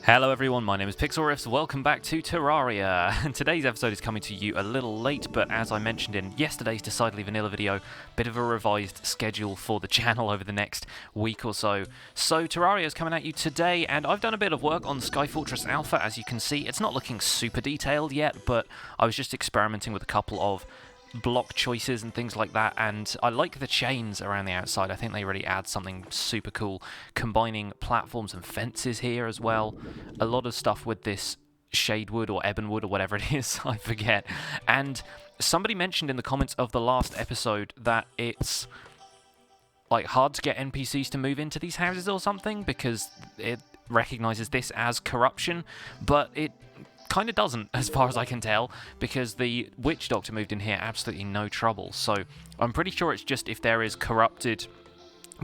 Hello everyone, my name is Pixlriffs, welcome back to Terraria, and today's episode is coming to you a little late, but as I mentioned in yesterday's Decidedly Vanilla video, bit of a revised schedule for the channel over the next week or so. So Terraria is coming at you today, and I've done a bit of work on Sky Fortress Alpha. As you can see, it's not looking super detailed yet, but I was just experimenting with a couple of block choices and things like that, and I like the chains around the outside. I think they really add something super cool, combining platforms and fences here as well. A lot of stuff with this shadewood or ebonwood or whatever it is, I forget. And somebody mentioned in the comments of the last episode that it's like hard to get NPCs to move into these houses or something because it recognizes this as corruption, but it kind of doesn't, as far as I can tell, because the witch doctor moved in here absolutely no trouble. So I'm pretty sure it's just if there is corrupted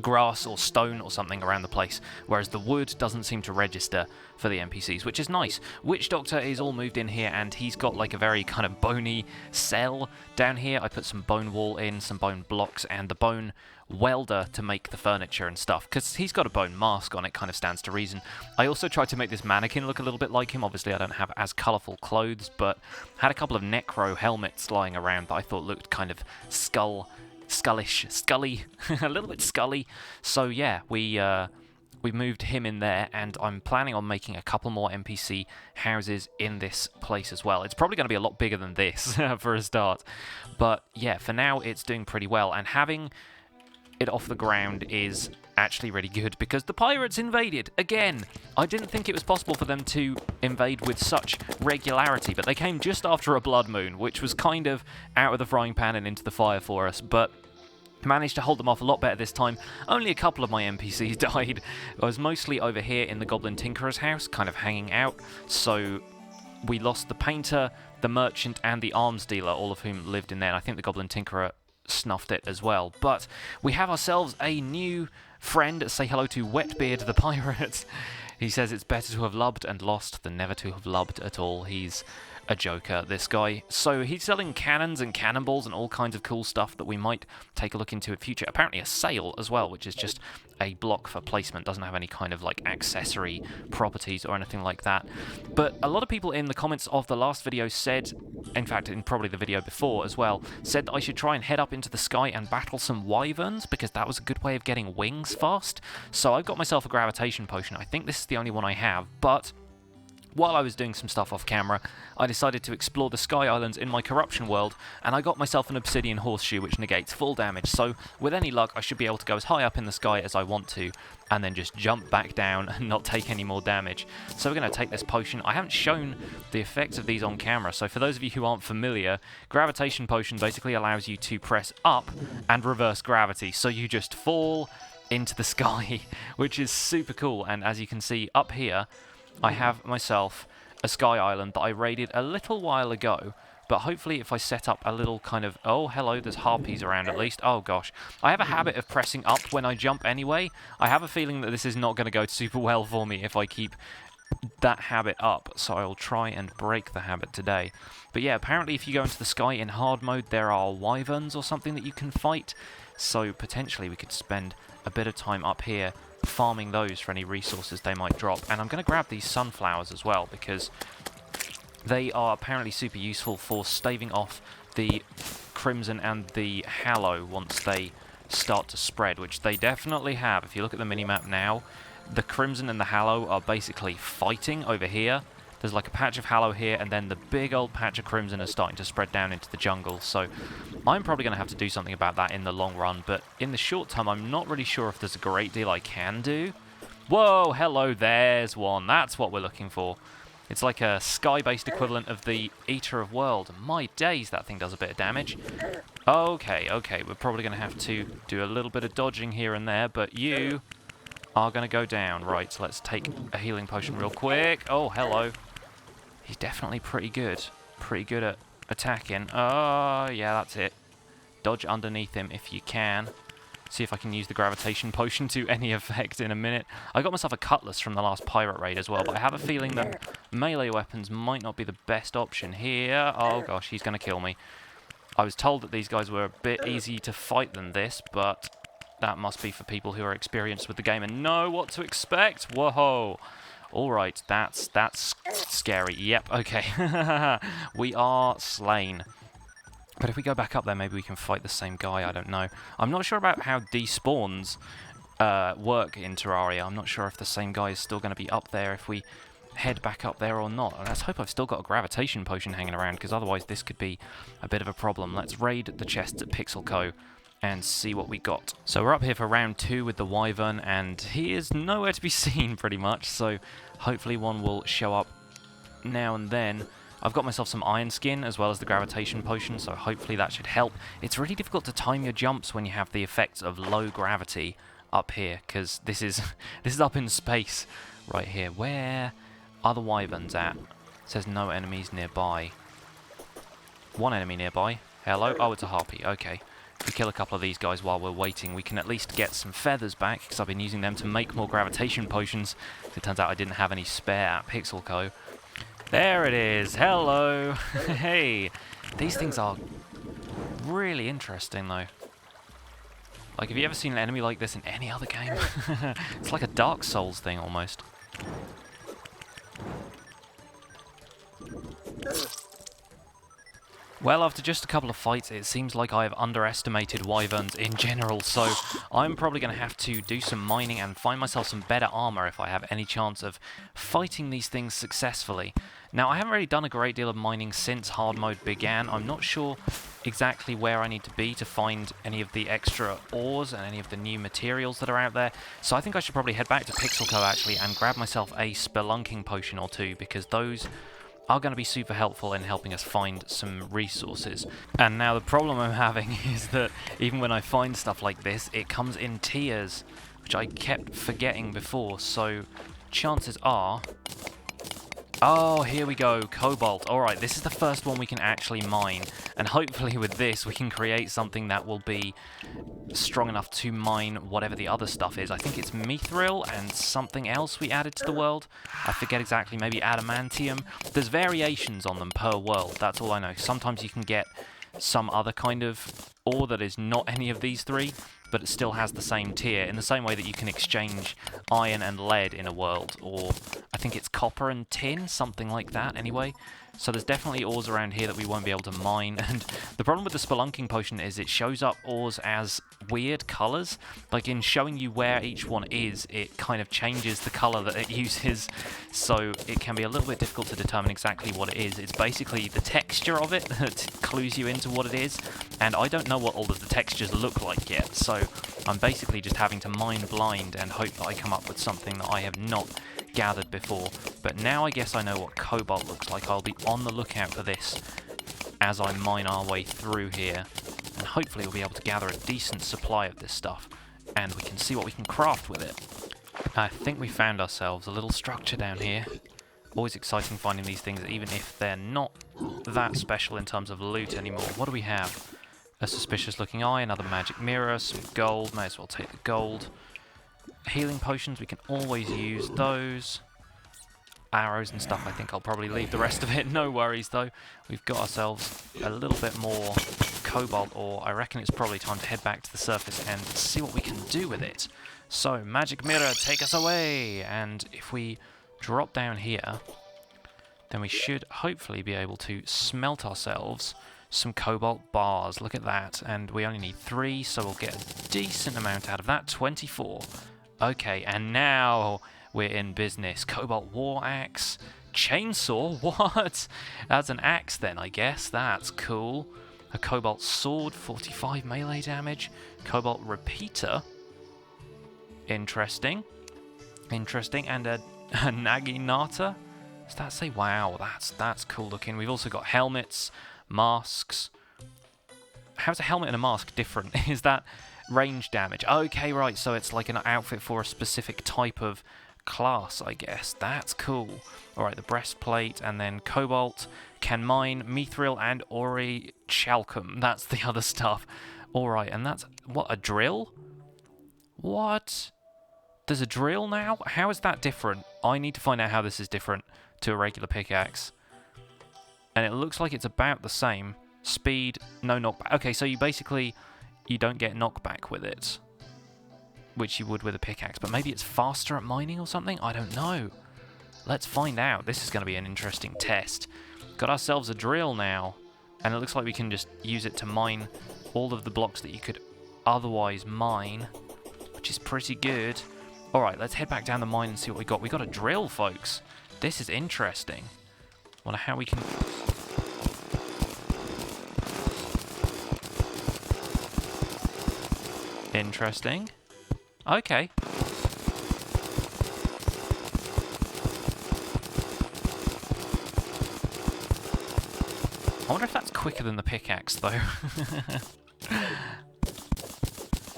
grass or stone or something around the place, whereas the wood doesn't seem to register for the NPCs, which is nice. Witch Doctor is all moved in here, and he's got like a very kind of bony cell down here. I put some bone wall in, some bone blocks, and the bone welder to make the furniture and stuff, because he's got a bone mask on. It kind of stands to reason. I also tried to make this mannequin look a little bit like him. Obviously I don't have as colourful clothes, but had a couple of necro helmets lying around that I thought looked kind of scully, a little bit scully. So yeah, we moved him in there, and I'm planning on making a couple more NPC houses in this place as well. It's probably going to be a lot bigger than this for a start, but yeah, for now it's doing pretty well, and having it off the ground is actually really good because the pirates invaded again. I didn't think it was possible for them to invade with such regularity, but they came just after a blood moon, which was kind of out of the frying pan and into the fire for us, but managed to hold them off a lot better this time. Only a couple of my NPCs died. I was mostly over here in the Goblin Tinkerer's house, kind of hanging out, so we lost the painter, the merchant, and the arms dealer, all of whom lived in there, and I think the Goblin Tinkerer snuffed it as well. But we have ourselves a new friend. Say hello to Wetbeard the pirate. He says it's better to have loved and lost than never to have loved at all. He's a joker, this guy. So he's selling cannons and cannonballs and all kinds of cool stuff that we might take a look into in future. Apparently a sail as well, which is just a block for placement, doesn't have any kind of like accessory properties or anything like that. But a lot of people in the comments of the last video said, in fact in probably the video before as well, said that I should try and head up into the sky and battle some wyverns because that was a good way of getting wings fast. So I've got myself a gravitation potion. I think this is the only one I have, but while I was doing some stuff off camera, I decided to explore the Sky Islands in my corruption world, and I got myself an obsidian horseshoe which negates full damage, so with any luck I should be able to go as high up in the sky as I want to, and then just jump back down and not take any more damage. So we're going to take this potion. I haven't shown the effects of these on camera, so for those of you who aren't familiar, gravitation potion basically allows you to press up and reverse gravity, so you just fall into the sky, which is super cool. And as you can see up here, I have myself a sky island that I raided a little while ago, but hopefully if I set up a little kind of... Oh, hello, there's harpies around at least. Oh, gosh. I have a habit of pressing up when I jump anyway. I have a feeling that this is not going to go super well for me if I keep that habit up, so I'll try and break the habit today. But yeah, apparently if you go into the sky in hard mode, there are wyverns or something that you can fight, so potentially we could spend a bit of time up here farming those for any resources they might drop. And I'm going to grab these sunflowers as well because they are apparently super useful for staving off the crimson and the hallow once they start to spread, which they definitely have. If you look at the minimap now, the crimson and the hallow are basically fighting over here. There's like a patch of hallow here, and then the big old patch of crimson is starting to spread down into the jungle. So I'm probably going to have to do something about that in the long run, but in the short term, I'm not really sure if there's a great deal I can do. Whoa, hello, there's one. That's what we're looking for. It's like a sky-based equivalent of the Eater of World. My days, that thing does a bit of damage. Okay, we're probably going to have to do a little bit of dodging here and there, but you are going to go down. Right, so let's take a healing potion real quick. Oh, hello. He's definitely pretty good at attacking. Oh, yeah, that's it. Dodge underneath him if you can. See if I can use the gravitation potion to any effect in a minute. I got myself a cutlass from the last pirate raid as well, but I have a feeling that melee weapons might not be the best option here. Oh gosh, he's going to kill me. I was told that these guys were a bit easier to fight than this, but that must be for people who are experienced with the game and know what to expect. Whoa! Alright, that's scary. Yep, okay. We are slain. But if we go back up there, maybe we can fight the same guy, I don't know. I'm not sure about how despawns work in Terraria. I'm not sure if the same guy is still going to be up there if we head back up there or not. Let's hope I've still got a gravitation potion hanging around, because otherwise this could be a bit of a problem. Let's raid the chests at Pixel Co. and see what we got. So we're up here for round 2 with the Wyvern, and he is nowhere to be seen pretty much, so hopefully one will show up now and then. I've got myself some iron skin as well as the gravitation potion, so hopefully that should help. It's really difficult to time your jumps when you have the effects of low gravity up here, because this is up in space right here. Where are the Wyverns at? It says no enemies nearby. One enemy nearby. Hello? Oh, it's a harpy. Okay. If we kill a couple of these guys while we're waiting, we can at least get some feathers back, because I've been using them to make more gravitation potions. It turns out I didn't have any spare at Pixel Co. There it is. Hello. Hey. These things are really interesting, though. Like, have you ever seen an enemy like this in any other game? It's like a Dark Souls thing, almost. Well, after just a couple of fights, it seems like I have underestimated Wyverns in general, so I'm probably going to have to do some mining and find myself some better armor if I have any chance of fighting these things successfully. Now, I haven't really done a great deal of mining since hard mode began. I'm not sure exactly where I need to be to find any of the extra ores and any of the new materials that are out there, so I think I should probably head back to Pixel Co. actually and grab myself a spelunking potion or two, because those are going to be super helpful in helping us find some resources. And now the problem I'm having is that even when I find stuff like this, it comes in tiers, which I kept forgetting before, so chances are... Oh, here we go, Cobalt. Alright, this is the first one we can actually mine, and hopefully with this we can create something that will be strong enough to mine whatever the other stuff is. I think it's mithril and something else we added to the world. I forget exactly, maybe adamantium. There's variations on them per world, that's all I know. Sometimes you can get some other kind of ore that is not any of these three, but it still has the same tier, in the same way that you can exchange iron and lead in a world, or I think it's copper and tin, something like that anyway. So there's definitely ores around here that we won't be able to mine, and the problem with the spelunking potion is it shows up ores as weird colours. Like, in showing you where each one is, it kind of changes the colour that it uses, so it can be a little bit difficult to determine exactly what it is. It's basically the texture of it that clues you into what it is, and I don't know what all of the textures look like yet, so I'm basically just having to mine blind and hope that I come up with something that I have not gathered before. But now I guess I know what Cobalt looks like. I'll be on the lookout for this as I mine our way through here, and hopefully we'll be able to gather a decent supply of this stuff, and we can see what we can craft with it. I think we found ourselves a little structure down here. Always exciting finding these things, even if they're not that special in terms of loot anymore. What do we have? A suspicious looking eye, another magic mirror, some gold, may as well take the gold. Healing potions, we can always use those. Arrows and stuff, I think I'll probably leave the rest of it, no worries though. We've got ourselves a little bit more cobalt ore. I reckon it's probably time to head back to the surface and see what we can do with it. So, magic mirror, take us away! And if we drop down here, then we should hopefully be able to smelt ourselves some cobalt bars. Look at that, and we only need 3, so we'll get a decent amount out of that. 24. Okay, and now we're in business. Cobalt war axe, chainsaw. What? That's an axe then, I guess. That's cool. A cobalt sword, 45 melee damage. Cobalt repeater. Interesting. Interesting. And a naginata. Does that say? Wow, that's cool looking. We've also got helmets, masks. How's a helmet and a mask different? Is that range damage? Okay, right, so it's like an outfit for a specific type of class, I guess. That's cool. Alright, the breastplate, and then cobalt, can mine, mithril, and ori chalcum. That's the other stuff. Alright, and that's... what, a drill? What? There's a drill now? How is that different? I need to find out how this is different to a regular pickaxe. And it looks like it's about the same. Speed, no knockback. Okay, so you basically... you don't get knockback with it, which you would with a pickaxe, but maybe it's faster at mining or something? I don't know. Let's find out. This is going to be an interesting test. Got ourselves a drill now, and it looks like we can just use it to mine all of the blocks that you could otherwise mine, which is pretty good. Alright, let's head back down the mine and see what we got. We got a drill, folks. This is interesting. Wonder how we can... Interesting. Okay. I wonder if that's quicker than the pickaxe, though.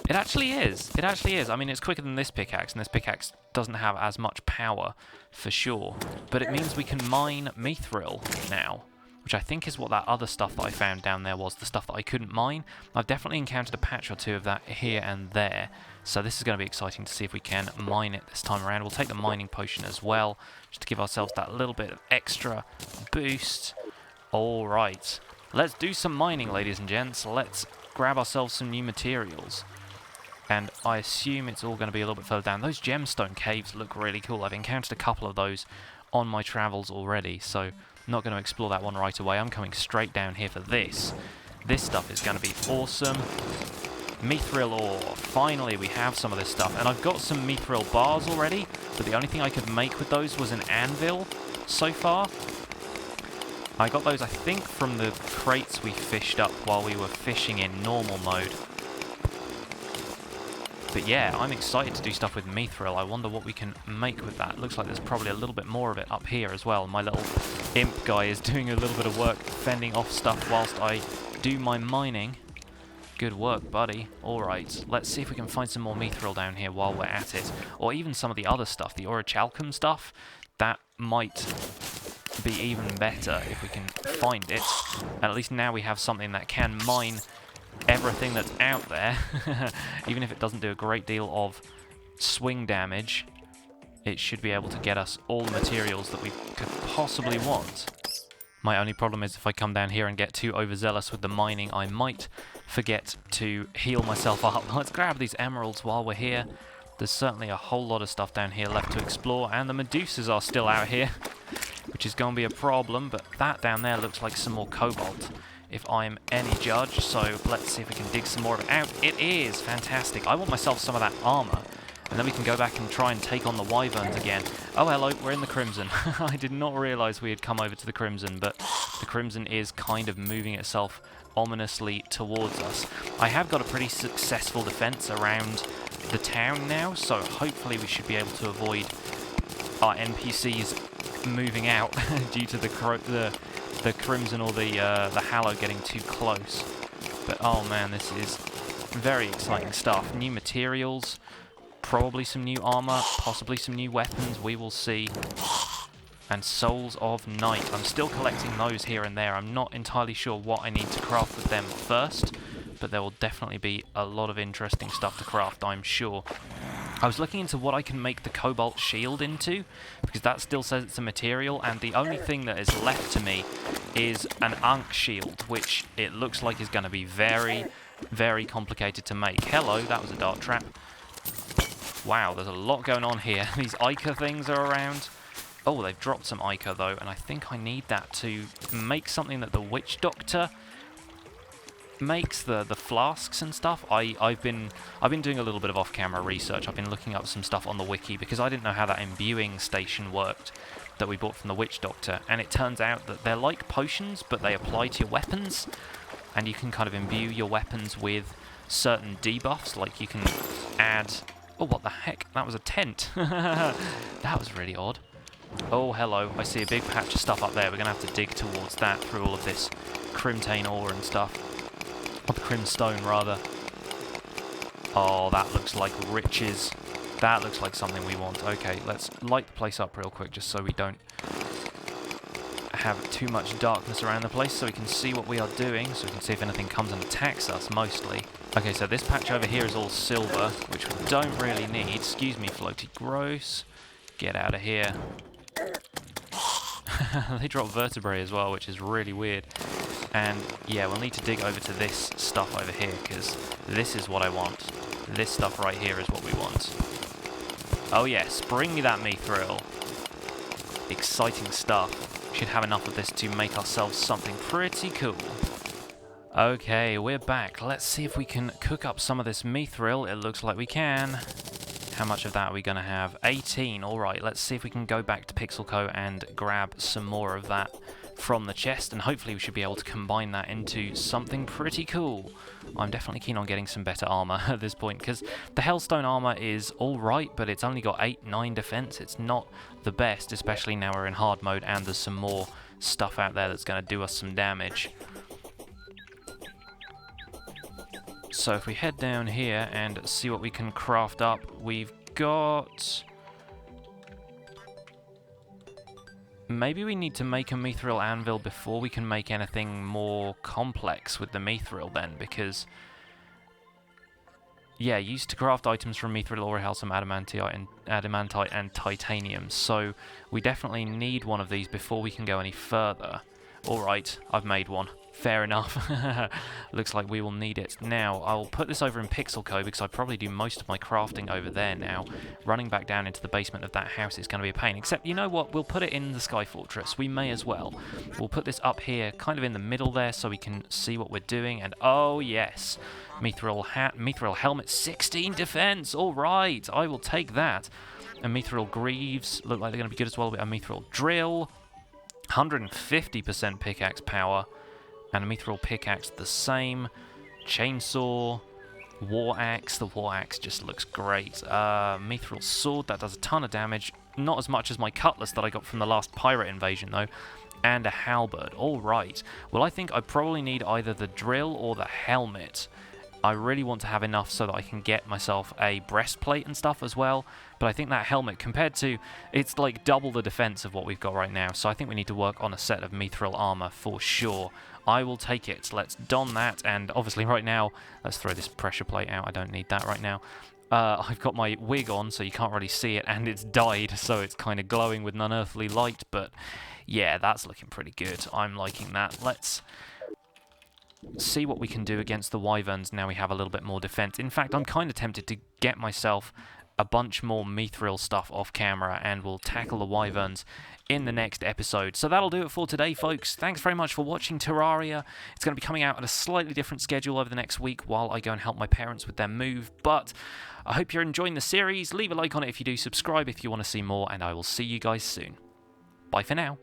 It actually is. It actually is. I mean, it's quicker than this pickaxe, and this pickaxe doesn't have as much power, for sure. But it means we can mine mithril now, which I think is what that other stuff that I found down there was, the stuff that I couldn't mine. I've definitely encountered a patch or two of that here and there, so this is going to be exciting to see if we can mine it this time around. We'll take the mining potion as well, just to give ourselves that little bit of extra boost. Alright, let's do some mining, ladies and gents. Let's grab ourselves some new materials. And I assume it's all going to be a little bit further down. Those gemstone caves look really cool. I've encountered a couple of those on my travels already, so I'm not going to explore that one right away. I'm coming straight down here for this. This stuff is going to be awesome. Mithril ore. Finally, we have some of this stuff. And I've got some mithril bars already, but the only thing I could make with those was an anvil so far. I got those, I think, from the crates we fished up while we were fishing in normal mode. But yeah, I'm excited to do stuff with mithril. I wonder what we can make with that. Looks like there's probably a little bit more of it up here as well. My little imp guy is doing a little bit of work fending off stuff whilst I do my mining. Good work, buddy. Alright, let's see if we can find some more mithril down here while we're at it. Or even some of the other stuff, the orichalcum stuff. That might be even better if we can find it. And at least now we have something that can mine everything that's out there. Even if it doesn't do a great deal of swing damage, it should be able to get us all the materials that we could possibly want. My only problem is if I come down here and get too overzealous with the mining, I might forget to heal myself up. Let's grab these emeralds while we're here. There's certainly a whole lot of stuff down here left to explore, and the Medusas are still out here, which is going to be a problem, but that down there looks like some more cobalt, if I'm any judge, so let's see if we can dig some more of it out. It is fantastic. I want myself some of that armor, and then we can go back and try and take on the Wyverns again. Oh, hello, we're in the Crimson. I did not realize we had come over to the Crimson, but the Crimson is kind of moving itself ominously towards us. I have got a pretty successful defense around the town now, so hopefully we should be able to avoid our NPCs moving out due to the Crimson or the Hallow getting too close. But oh man, this is very exciting stuff. New materials, probably some new armor, possibly some new weapons, we will see. And Souls of Night. I'm still collecting those here and there. I'm not entirely sure what I need to craft with them first, but there will definitely be a lot of interesting stuff to craft, I'm sure. I was looking into what I can make the Cobalt shield into, because that still says it's a material, and the only thing that is left to me is an Ankh shield, which it looks like is going to be very, very complicated to make. Hello, that was a dart trap. Wow, there's a lot going on here. These Ica things are around. Oh, they've dropped some Ica though, and I think I need that to make something that the Witch Doctor makes, the flasks and stuff. I've been doing a little bit of off-camera research. I've been looking up some stuff on the wiki because I didn't know how that imbuing station worked that we bought from the Witch Doctor, and it turns out that they're like potions, but they apply to your weapons, and you can kind of imbue your weapons with certain debuffs, like you can add... Oh, what the heck? That was a tent. That was really odd. Oh, hello. I see a big patch of stuff up there. We're going to have to dig towards that through all of this Crimtane ore and stuff. Or the Crimstone, rather. Oh, that looks like riches. That looks like something we want. Okay, let's light the place up real quick just so we don't have too much darkness around the place, so we can see what we are doing, so we can see if anything comes and attacks us, mostly. Okay, so this patch over here is all silver, which we don't really need. Excuse me, floaty gross. Get out of here. They drop vertebrae as well, which is really weird. And yeah, we'll need to dig over to this stuff over here, because this is what I want. This stuff right here is what we want. Oh yes, bring me that mithril. exciting stuff. We should have enough of this to make ourselves something pretty cool. Okay, we're back. Let's see if we can cook up some of this mithril. It looks like we can. How much of that are we going to have? 18. Alright, let's see if we can go back to Pixel Co. and grab some more of that from the chest, and hopefully we should be able to combine that into something pretty cool. I'm definitely keen on getting some better armor at this point, because the Hellstone armor is alright, but it's only got 8-9 defense. It's not the best, especially now we're in hard mode and there's some more stuff out there that's going to do us some damage. So if we head down here and see what we can craft up, we've got... Maybe we need to make a mithril anvil before we can make anything more complex with the mithril then, because... Yeah, used to craft items from mithril ore, some adamantite and titanium, so we definitely need one of these before we can go any further. Alright, I've made one. Fair enough. Looks like we will need it. Now, I'll put this over in Pixel Co. because I probably do most of my crafting over there now. Running back down into the basement of that house is going to be a pain. Except, you know what? We'll put it in the Sky Fortress. We may as well. We'll put this up here, kind of in the middle there, so we can see what we're doing. And, oh, yes. Mithril hat, mithril helmet, 16 defense. All right, I will take that. And mithril greaves look like they're going to be good as well. A mithril drill, 150% pickaxe power. And a mithril pickaxe the same. Chainsaw. War axe. The war axe just looks great. Mithril sword. That does a ton of damage. Not as much as my cutlass that I got from the last pirate invasion, though. And a halberd. Alright. Well, I think I probably need either the drill or the helmet. I really want to have enough so that I can get myself a breastplate and stuff as well. But I think that helmet, compared to... It's like double the defense of what we've got right now. So I think we need to work on a set of mithril armor for sure. I will take it. Let's don that. And obviously right now, let's throw this pressure plate out. I don't need that right now. I've got my wig on, so you can't really see it. And it's dyed, so it's kind of glowing with an unearthly light. But yeah, that's looking pretty good. I'm liking that. Let's... see what we can do against the Wyverns now we have a little bit more defense. In fact, I'm kind of tempted to get myself a bunch more mithril stuff off camera, and we'll tackle the Wyverns in the next episode. So that'll do it for today, folks. Thanks very much for watching Terraria. It's going to be coming out at a slightly different schedule over the next week while I go and help my parents with their move, but I hope you're enjoying the series. Leave a like on it if you do, subscribe if you want to see more, and I will see you guys soon. Bye for now.